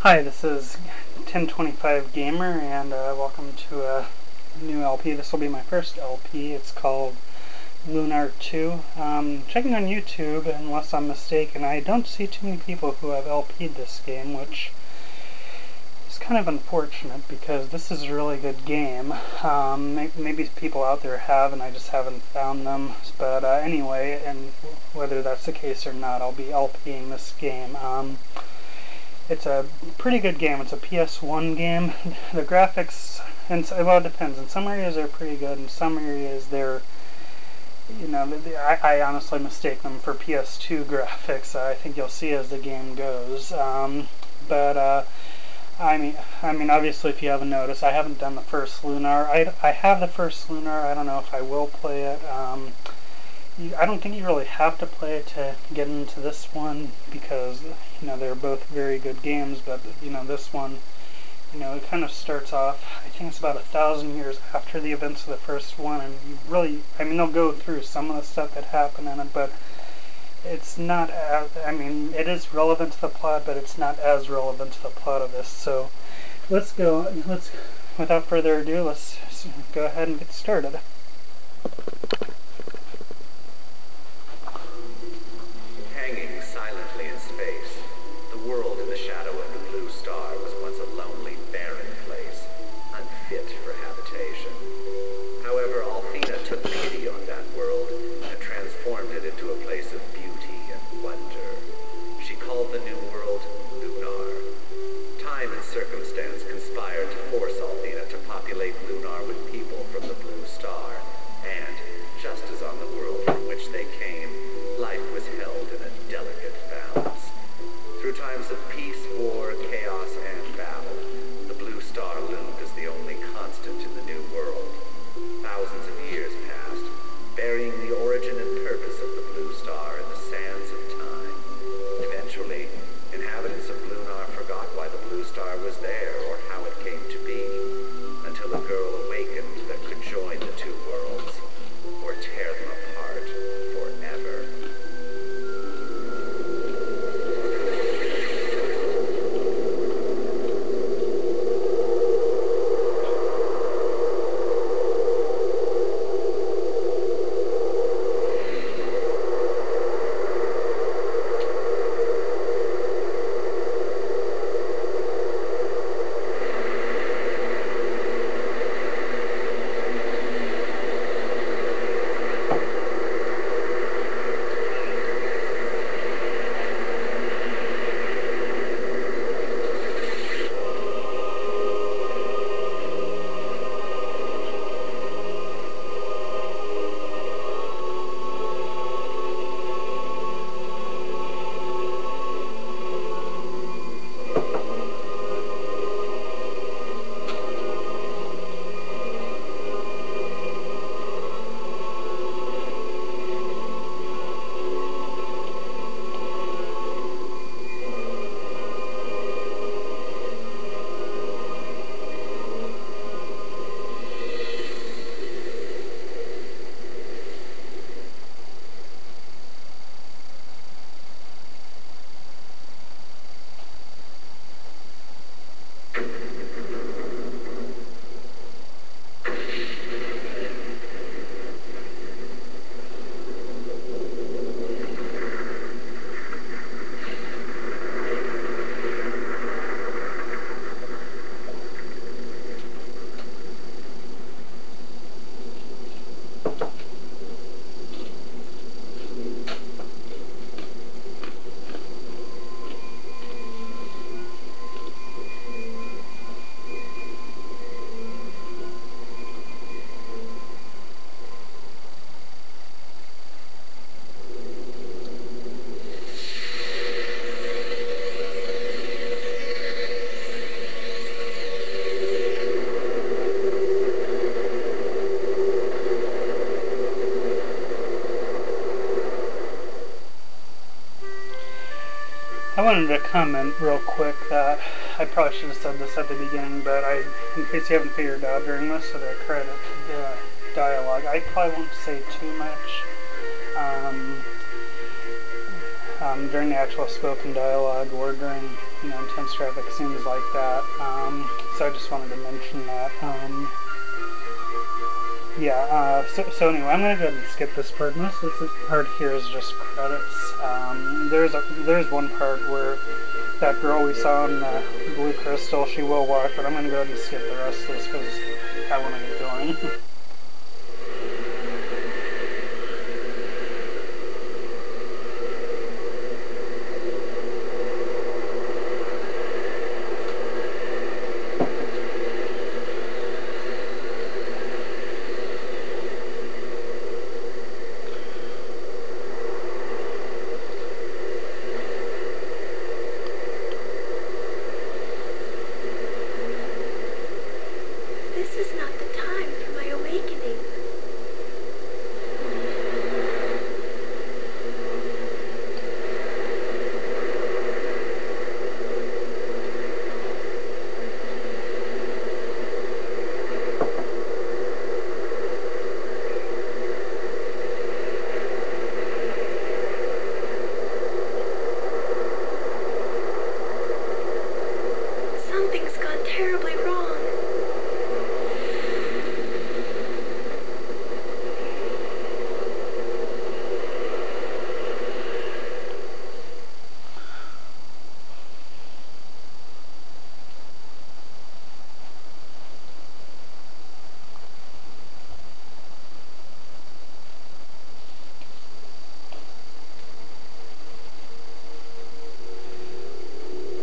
Hi, this is 1025 Gamer, and welcome to a new LP. This will be my first LP. It's called Lunar 2. Checking on YouTube, unless I'm mistaken, I don't see too many people who have LP'd this game, which is kind of unfortunate because this is a really good game. Maybe people out there have, and I just haven't found them. But anyway, and whether that's the case or not, I'll be LPing this game. It's a pretty good game. It's a PS1 game. The graphics, well, it depends. In some areas they're pretty good. In some areas they're, I honestly mistake them for PS2 graphics. I think you'll see as the game goes. I mean, obviously, if you haven't noticed, I haven't done the first Lunar. I have the first Lunar. I don't know if I will play it. I don't think you really have to play it to get into this one because, they're both very good games, but, this one, it kind of starts off, I think it's about 1,000 years after the events of the first one, and you really, they'll go through some of the stuff that happened in it, but it's not as, it is relevant to the plot, but it's not as relevant to the plot of this, so without further ado, let's go ahead and get started. Hanging silently in space, the world in the shadow of the blue star was once a lonely, barren place, unfit for habitation. However, Althena took pity on that world and transformed it into a place of beauty and wonder. She called the new world Lunar. Time and circumstance conspired to force Althena to populate Lunar with people from the blue star, and, just as on the world from which they came, life was held in a delicate balance. Through times of peace, war, chaos, and battle, the blue star loomed as the only constant in the new world. Thousands of years passed, burying the origin and purpose of the blue star in the sands of time. Eventually, inhabitants of Lunar forgot why the blue star was there or how it came to be, until a girl awakened that could join the two worlds, or tear them apart forever. I wanted to comment real quick that I probably should have said this at the beginning, but in case you haven't figured out during this, the credit dialogue, I probably won't say too much. during the actual spoken dialogue or during, intense traffic scenes like that. So I just wanted to mention that. So anyway, I'm gonna go ahead and skip this part. Most of this part here is just credits. There's one part where that girl we saw in the Blue Crystal, she will walk, but I'm gonna go ahead and skip the rest of this because I want to get going.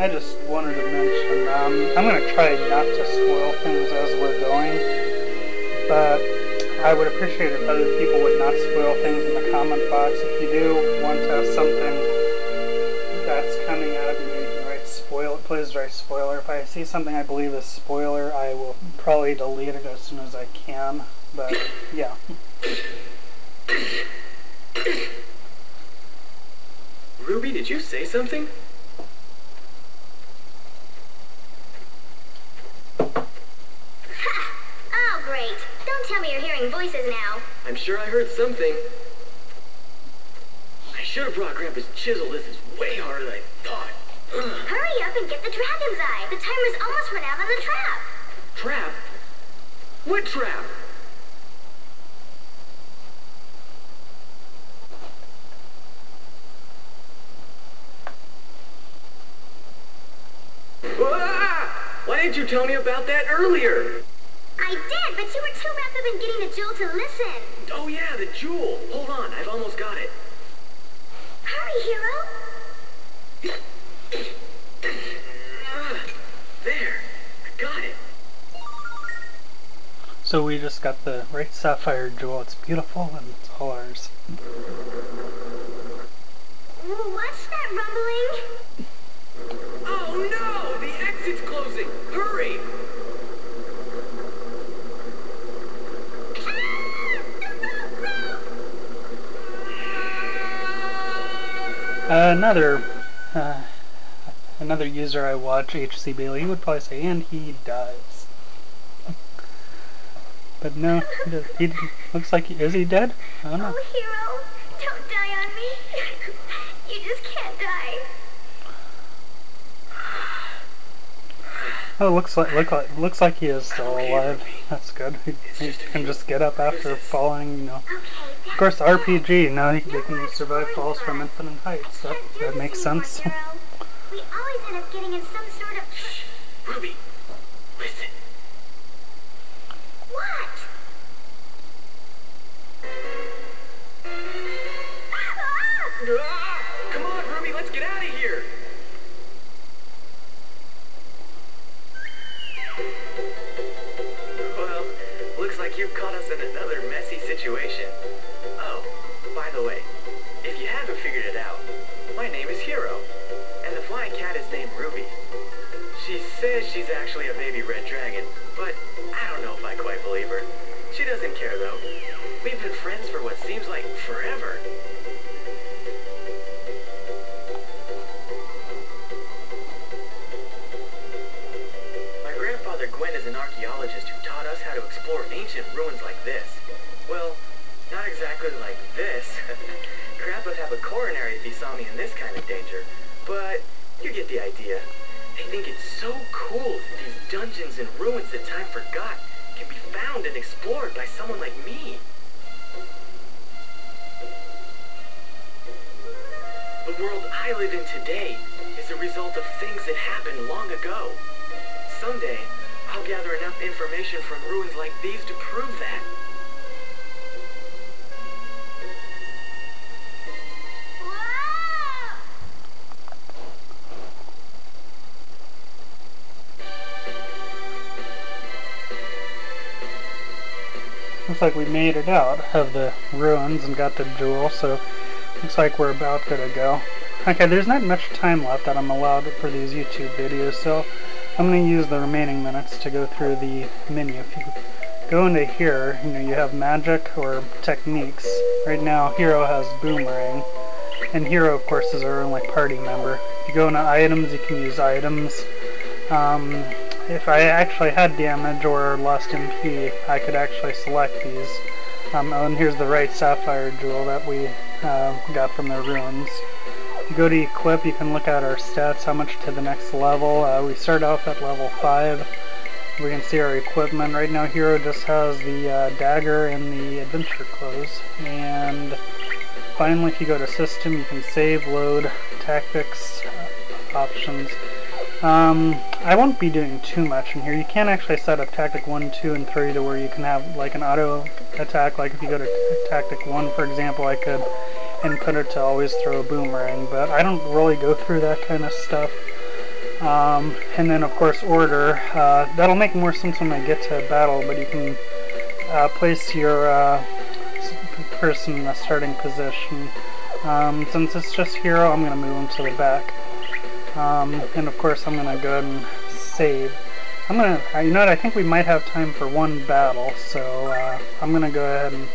I just wanted to mention, I'm going to try not to spoil things as we're going, but I would appreciate if other people would not spoil things in the comment box. If you do want to have something that's coming out and you can write spoil, please write spoiler. If I see something I believe is spoiler, I will probably delete it as soon as I can, but yeah. Ruby, did you say something? Oh, great. Don't tell me you're hearing voices now. I'm sure I heard something. I should have brought Grandpa's chisel. This is way harder than I thought. Ugh. Hurry up and get the dragon's eye. The timer's almost run out of the trap. Trap? What trap? Ah! Why didn't you tell me about that earlier? I did, but you were too wrapped up in getting the jewel to listen. Oh yeah, the jewel. Hold on, I've almost got it. Hurry, Hero. There, I got it. So we just got the right sapphire jewel. It's beautiful and it's all ours. What's that rumbling? Oh no! The exit's closing! Hurry! Another user I watch, HC Bailey, he would probably say, and he dies. But no, he looks like is he dead? I don't know. Oh, Hero, don't die on me. You just can't die. Oh, looks like he is still alive. That's good. He can just get up after falling. Okay, Of course, RPG. Now they can survive falls from infinite heights. That makes sense. Hero. We always end up getting in some sort of... Shh! Ruby, listen. What? Ah! Come on, Ruby, let's get out of here! Well, looks like you've caught us in another messy situation. Oh, by the way, if you haven't figured it out, my name is Hero, and the flying cat is named Ruby. She says she's actually a baby red dragon, but I don't know if I quite believe her. She doesn't care, though. We've been friends for what seems like forever. My grandfather Gwen is an archaeologist who taught us how to explore ancient ruins like this. Well, not exactly like this. Crap would have a coronary if he saw me in this kind of danger, but you get the idea. I think it's so cool that these dungeons and ruins that time forgot can be found and explored by someone like me. The world I live in today is a result of things that happened long ago. Someday, I'll gather enough information from ruins like these to prove that. Looks like we made it out of the ruins and got the jewel, so looks like we're about good to go. Okay, there's not much time left that I'm allowed for these YouTube videos, so I'm going to use the remaining minutes to go through the menu. If you go into here, you have magic or techniques. Right now, Hero has boomerang, and Hero, of course, is our only party member. If you go into items, you can use items. If I actually had damage or lost MP, I could actually select these. And here's the right sapphire jewel that we got from the ruins. You go to equip, you can look at our stats, how much to the next level. We start off at level 5. We can see our equipment. Right now Hero just has the dagger and the adventure clothes. And finally, if you go to system, you can save, load, tactics, options. I won't be doing too much in here. You can actually set up tactic 1, 2, and 3 to where you can have like an auto attack. Like if you go to tactic 1, for example, I could input it to always throw a boomerang, but I don't really go through that kind of stuff. And then of course order. That'll make more sense when I get to battle, but you can place your person in a starting position. Since it's just Hero, I'm going to move him to the back. And of course I'm going to go ahead and save. You know what, I think we might have time for one battle, so I'm going to go ahead and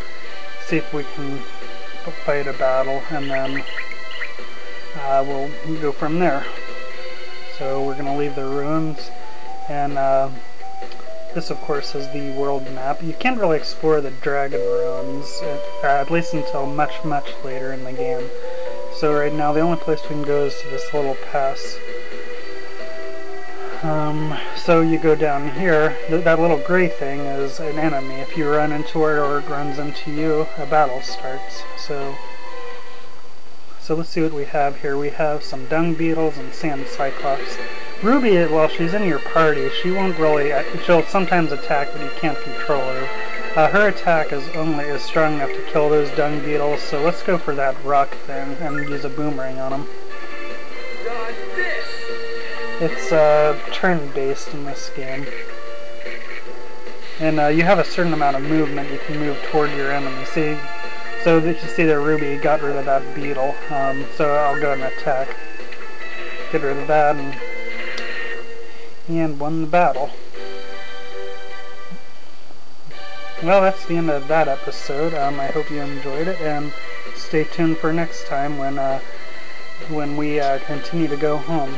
see if we can fight a battle, and then we'll go from there. So we're going to leave the ruins, and this of course is the world map. You can't really explore the dragon ruins, at least until much later in the game. So right now the only place we can go is to this little pass. So you go down here, that little gray thing is an enemy. If you run into it or it runs into you, a battle starts. So let's see what we have here. We have some dung beetles and sand cyclops. Ruby, while she's in your party, she won't really, she'll sometimes attack, but you can't control her. Her attack is strong enough to kill those dung beetles, so let's go for that rock thing and use a boomerang on them. It's turn-based in this game. And you have a certain amount of movement. You can move toward your enemy. See, so that you see that Ruby got rid of that beetle. So I'll go and attack. Get rid of that and won the battle. Well, that's the end of that episode. I hope you enjoyed it, and stay tuned for next time when we continue to go home.